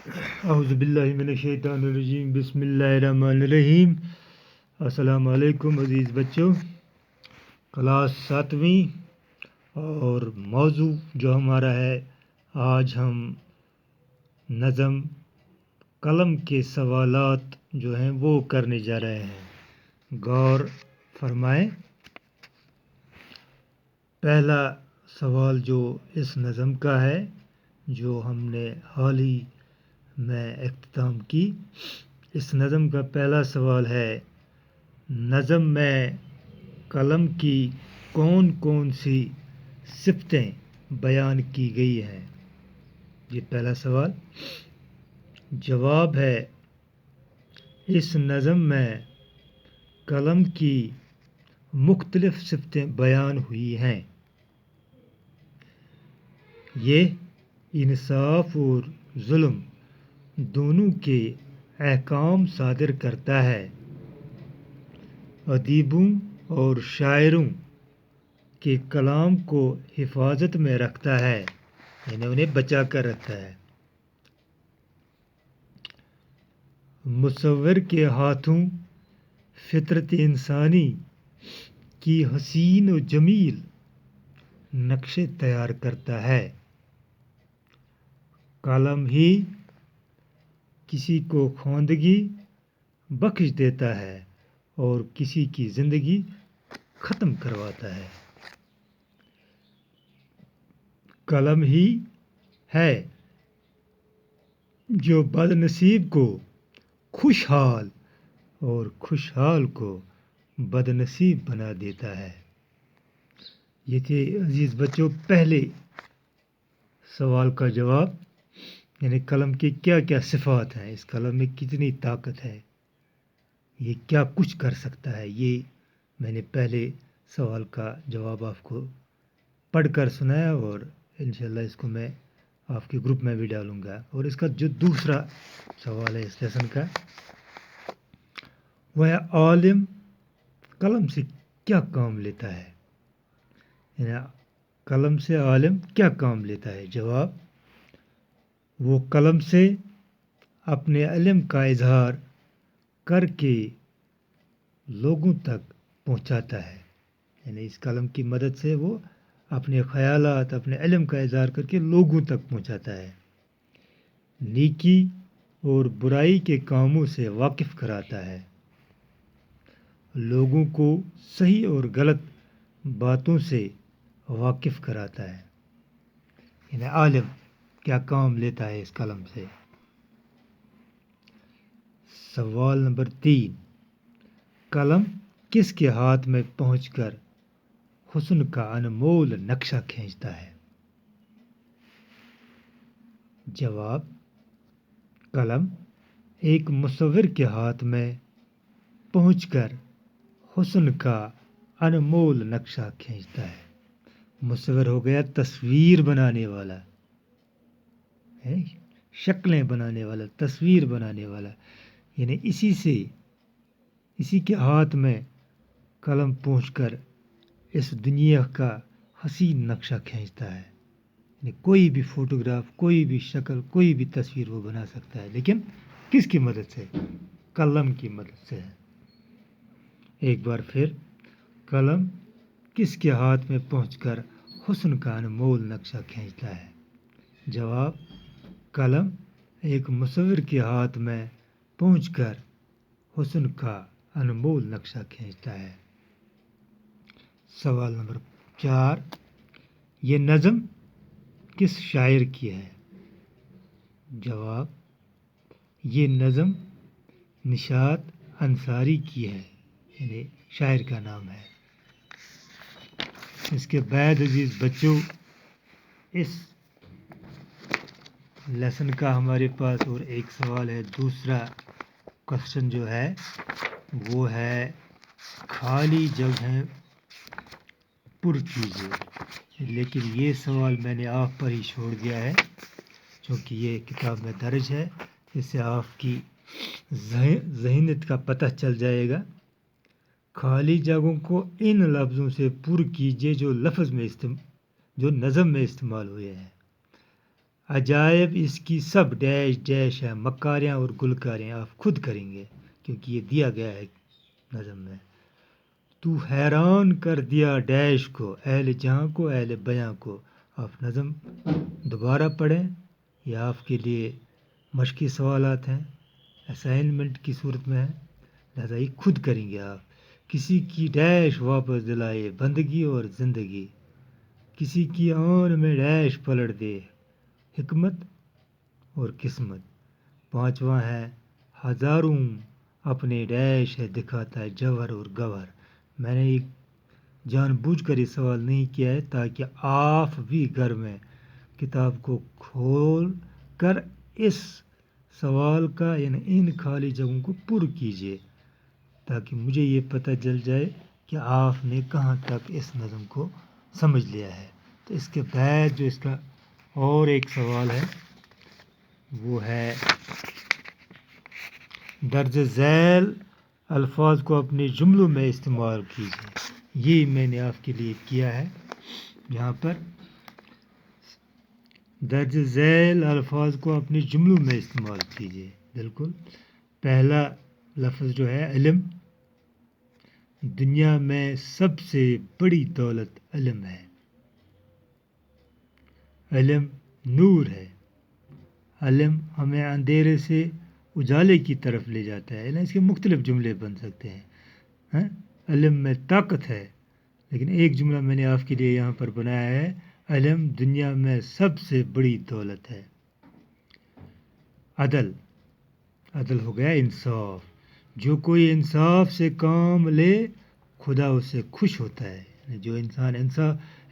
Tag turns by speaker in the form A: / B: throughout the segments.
A: اعوذ باللہ من الشیطان الرجیم، بسم اللہ الرحمن الرحیم۔ السلام علیکم عزیز بچوں، کلاس 7ویں اور موضوع جو ہمارا ہے، آج ہم نظم قلم کے سوالات جو ہیں وہ کرنے جا رہے ہیں۔ غور فرمائیں۔ پہلا سوال جو اس نظم کا ہے، جو ہم نے حال ہی میں اختتام کی، اس نظم کا پہلا سوال ہے: نظم میں قلم کی کون کون سی صفتیں بیان کی گئی ہیں؟ یہ پہلا سوال۔ جواب ہے: اس نظم میں قلم کی مختلف صفتیں بیان ہوئی ہیں۔ یہ انصاف اور ظلم دونوں کے احکام صادر کرتا ہے، ادیبوں اور شاعروں کے کلام کو حفاظت میں رکھتا ہے، یعنی انہیں بچا کر رکھتا ہے۔ مصور کے ہاتھوں فطرت انسانی کی حسین و جمیل نقشے تیار کرتا ہے۔ قلم ہی کسی کو خواندگی بخش دیتا ہے اور کسی کی زندگی ختم کرواتا ہے۔ قلم ہی ہے جو بد نصیب کو خوشحال اور خوشحال کو بد نصیب بنا دیتا ہے۔ یہ تھے عزیز بچوں پہلے سوال کا جواب، یعنی قلم کی کیا کیا صفات ہیں، اس قلم میں کتنی طاقت ہے، یہ کیا کچھ کر سکتا ہے۔ یہ میں نے پہلے سوال کا جواب آپ کو پڑھ کر سنایا، اور انشاءاللہ اس کو میں آپ کے گروپ میں بھی ڈالوں گا۔ اور اس کا جو دوسرا سوال ہے اس لیسن کا، وہ ہے: عالم قلم سے کیا کام لیتا ہے؟ یعنی قلم سے عالم کیا کام لیتا ہے؟ جواب: وہ قلم سے اپنے علم کا اظہار کر کے لوگوں تک پہنچاتا ہے، یعنی اس قلم کی مدد سے وہ اپنے خیالات، اپنے علم کا اظہار کر کے لوگوں تک پہنچاتا ہے۔ نیکی اور برائی کے کاموں سے واقف کراتا ہے، لوگوں کو صحیح اور غلط باتوں سے واقف کراتا ہے۔ یعنی عالم کیا کام لیتا ہے اس قلم سے۔ سوال نمبر 3: قلم کس کے ہاتھ میں پہنچ کر حسن کا انمول نقشہ کھینچتا ہے؟ جواب: قلم ایک مصور کے ہاتھ میں پہنچ کر حسن کا انمول نقشہ کھینچتا ہے۔ مصور ہو گیا تصویر بنانے والا، شکلیں بنانے والا، تصویر بنانے والا، یعنی اسی کے ہاتھ میں قلم پہنچ کر اس دنیا کا حسین نقشہ کھینچتا ہے۔ یعنی کوئی بھی فوٹوگراف، کوئی بھی شکل، کوئی بھی تصویر وہ بنا سکتا ہے، لیکن کس کی مدد سے؟ قلم کی مدد سے ہے۔ ایک بار پھر، قلم کس کے ہاتھ میں پہنچ کر حسن کا انمول نقشہ کھینچتا ہے؟ جواب: قلم ایک مصور کے ہاتھ میں پہنچ کر حسن کا انمول نقشہ کھینچتا ہے۔ سوال نمبر 4: یہ نظم کس شاعر کی ہے؟ جواب: یہ نظم نشاط انصاری کی ہے، یعنی شاعر کا نام ہے۔ اس کے بعد عزیز بچوں، اس لیسن کا ہمارے پاس اور ایک سوال ہے۔ دوسرا کوشچن جو ہے وہ ہے: خالی جگہیں پر کیجیے۔ لیکن یہ سوال میں نے آپ پر ہی چھوڑ دیا ہے، چونکہ یہ کتاب میں درج ہے، اس سے آپ کی ذہنیت کا پتہ چل جائے گا۔ خالی جگہوں کو ان لفظوں سے پر کیجیے جو نظم میں استعمال ہوئے ہیں۔ عجائب اس کی سب ڈیش ڈیش ہے، مکاریاں اور گلکاریاں آپ خود کریں گے، کیونکہ یہ دیا گیا ہے نظم میں۔ تو حیران کر دیا ڈیش کو، اہل جہاں کو، اہل بیاں کو۔ آپ نظم دوبارہ پڑھیں، یہ آپ کے لیے مشقی سوالات ہیں، اسائنمنٹ کی صورت میں ہے، لہذا یہ خود کریں گے آپ۔ کسی کی ڈیش واپس دلائے بندگی اور زندگی، کسی کی آن میں ڈیش پلٹ دے حکمت اور قسمت۔ پانچواں ہے ہزاروں اپنے ڈیش ہے دکھاتا ہے جوہر اور گوہر۔ میں نے ایک جان بوجھ کر یہ سوال نہیں کیا ہے تاکہ آپ بھی گھر میں کتاب کو کھول کر اس سوال کا یعنی ان خالی جگہوں کو پر کیجیے، تاکہ مجھے یہ پتہ چل جائے کہ آپ نے کہاں تک اس نظم کو سمجھ لیا ہے۔ تو اس کے بعد جو اس کا اور ایک سوال ہے وہ ہے درج ذیل الفاظ کو اپنے جملوں میں استعمال کیجیے۔ یہ میں نے آپ کے لیے کیا ہے یہاں پر، درج ذیل الفاظ کو اپنے جملوں میں استعمال کیجیے۔ بالکل، پہلا لفظ جو ہے علم، دنیا میں سب سے بڑی دولت علم ہے۔ علم نور ہے، علم ہمیں اندھیرے سے اجالے کی طرف لے جاتا ہے۔ اس کے مختلف جملے بن سکتے ہیں۔ علم میں طاقت ہے، لیکن ایک جملہ میں نے آپ کے لیے یہاں پر بنایا ہے، علم دنیا میں سب سے بڑی دولت ہے۔ عدل، عدل ہو گیا انصاف، جو کوئی انصاف سے کام لے خدا اس سے خوش ہوتا ہے۔ جو انسان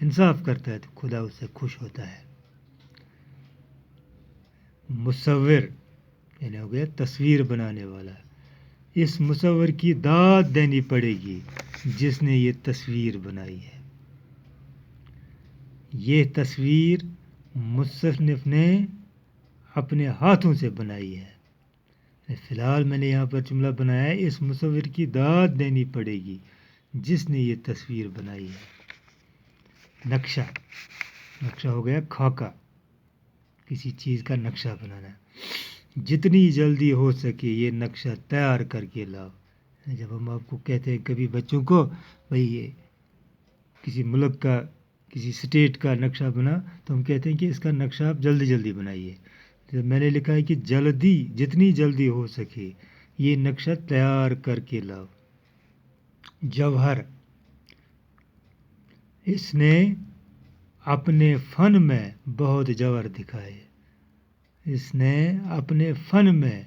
A: انصاف کرتا ہے تو خدا اس سے خوش ہوتا ہے۔ مصور یعنی ہو گیا تصویر بنانے والا، اس مصور کی داد دینی پڑے گی جس نے یہ تصویر بنائی ہے۔ یہ تصویر مصنف نے اپنے ہاتھوں سے بنائی ہے۔ فی الحال میں نے یہاں پر جملہ بنایا ہے، اس مصور کی داد دینی پڑے گی جس نے یہ تصویر بنائی ہے۔ نقشہ، نقشہ ہو گیا خاکہ، کسی چیز کا نقشہ بنانا۔ جتنی جلدی ہو سکے یہ نقشہ تیار کر کے لاؤ۔ جب ہم آپ کو کہتے ہیں کبھی بچوں کو بھئی یہ کسی ملک کا کسی اسٹیٹ کا نقشہ بنا، تو ہم کہتے ہیں کہ اس کا نقشہ آپ جلدی جلدی بنائیے۔ میں نے لکھا ہے کہ جتنی جلدی ہو سکے یہ نقشہ تیار کر کے لاؤ۔ جوہر، اس نے اپنے فن میں بہت جوہر دکھائے، اس نے اپنے فن میں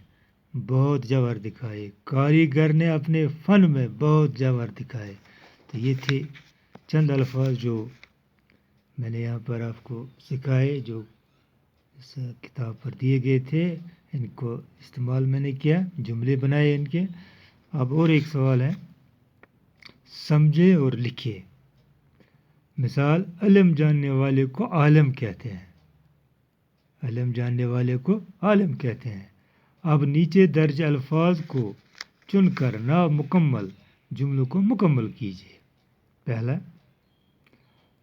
A: بہت جوہر دکھائے، کاریگر نے اپنے فن میں بہت جوہر دکھائے۔ تو یہ تھے چند الفاظ جو میں نے یہاں پر آپ کو سکھائے، جو اس کتاب پر دیے گئے تھے، ان کو استعمال میں نے کیا، جملے بنائے ان کے۔ اب اور ایک سوال ہے، سمجھے اور لکھے۔ مثال، علم جاننے والے کو عالم کہتے ہیں، علم جاننے والے کو عالم کہتے ہیں۔ اب نیچے درج الفاظ کو چن کر نامکمل جملوں کو مکمل کیجیے۔ پہلا،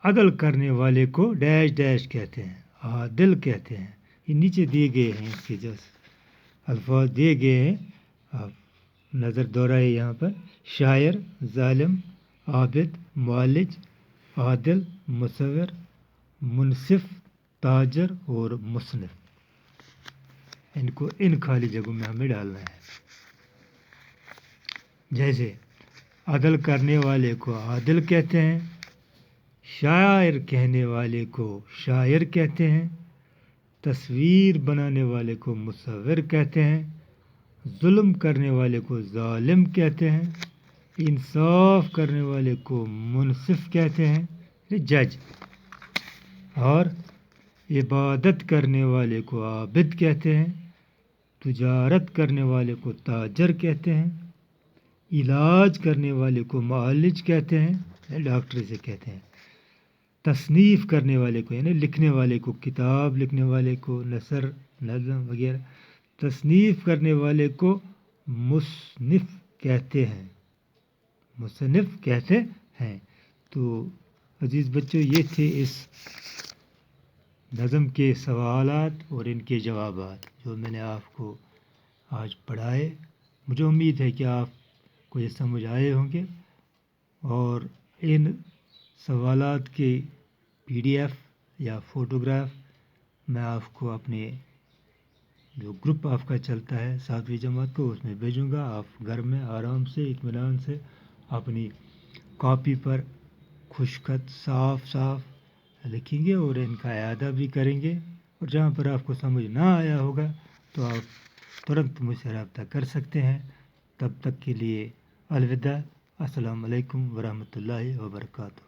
A: عدل کرنے والے کو ڈیش ڈیش کہتے ہیں، عادل کہتے ہیں۔ یہ نیچے دیے گئے ہیں، اس کے جیسے الفاظ دیے گئے ہیں، آپ نظر دوہرائے یہاں پر۔ شاعر، ظالم، عابد، معالج، عادل، مصور، منصف، تاجر اور مصنف۔ ان کو ان خالی جگہوں میں ہمیں ڈالنا ہے۔ جیسے عدل کرنے والے کو عادل کہتے ہیں، شاعر کہنے والے کو شاعر کہتے ہیں، تصویر بنانے والے کو مصور کہتے ہیں، ظلم کرنے والے کو ظالم کہتے ہیں، انصاف کرنے والے کو منصف کہتے ہیں، جج، اور عبادت کرنے والے کو عابد کہتے ہیں، تجارت کرنے والے کو تاجر کہتے ہیں، علاج کرنے والے کو معالج کہتے ہیں، ڈاکٹر سے کہتے ہیں، تصنیف کرنے والے کو یعنی لکھنے والے کو، کتاب لکھنے والے کو، نثر، نظم وغیرہ، تصنیف کرنے والے کو مصنف کہتے ہیں، مصنف کہتے ہیں۔ تو عزیز بچوں، یہ تھے اس نظم کے سوالات اور ان کے جوابات جو میں نے آپ کو آج پڑھائے، مجھے امید ہے کہ آپ کو یہ سمجھ آئے ہوں گے، اور ان سوالات کے PDF یا فوٹوگراف میں آپ کو اپنے جو گروپ آپ کا چلتا ہے 7ویں جماعت کو، اس میں بھیجوں گا۔ آپ گھر میں آرام سے اطمینان سے اپنی کاپی پر خشخط صاف صاف لکھیں گے اور ان کا اعادہ بھی کریں گے، اور جہاں پر آپ کو سمجھ نہ آیا ہوگا تو آپ ترنت مجھ سے رابطہ کر سکتے ہیں۔ تب تک کے لیے الوداع۔ السلام علیکم ورحمۃ اللہ وبرکاتہ۔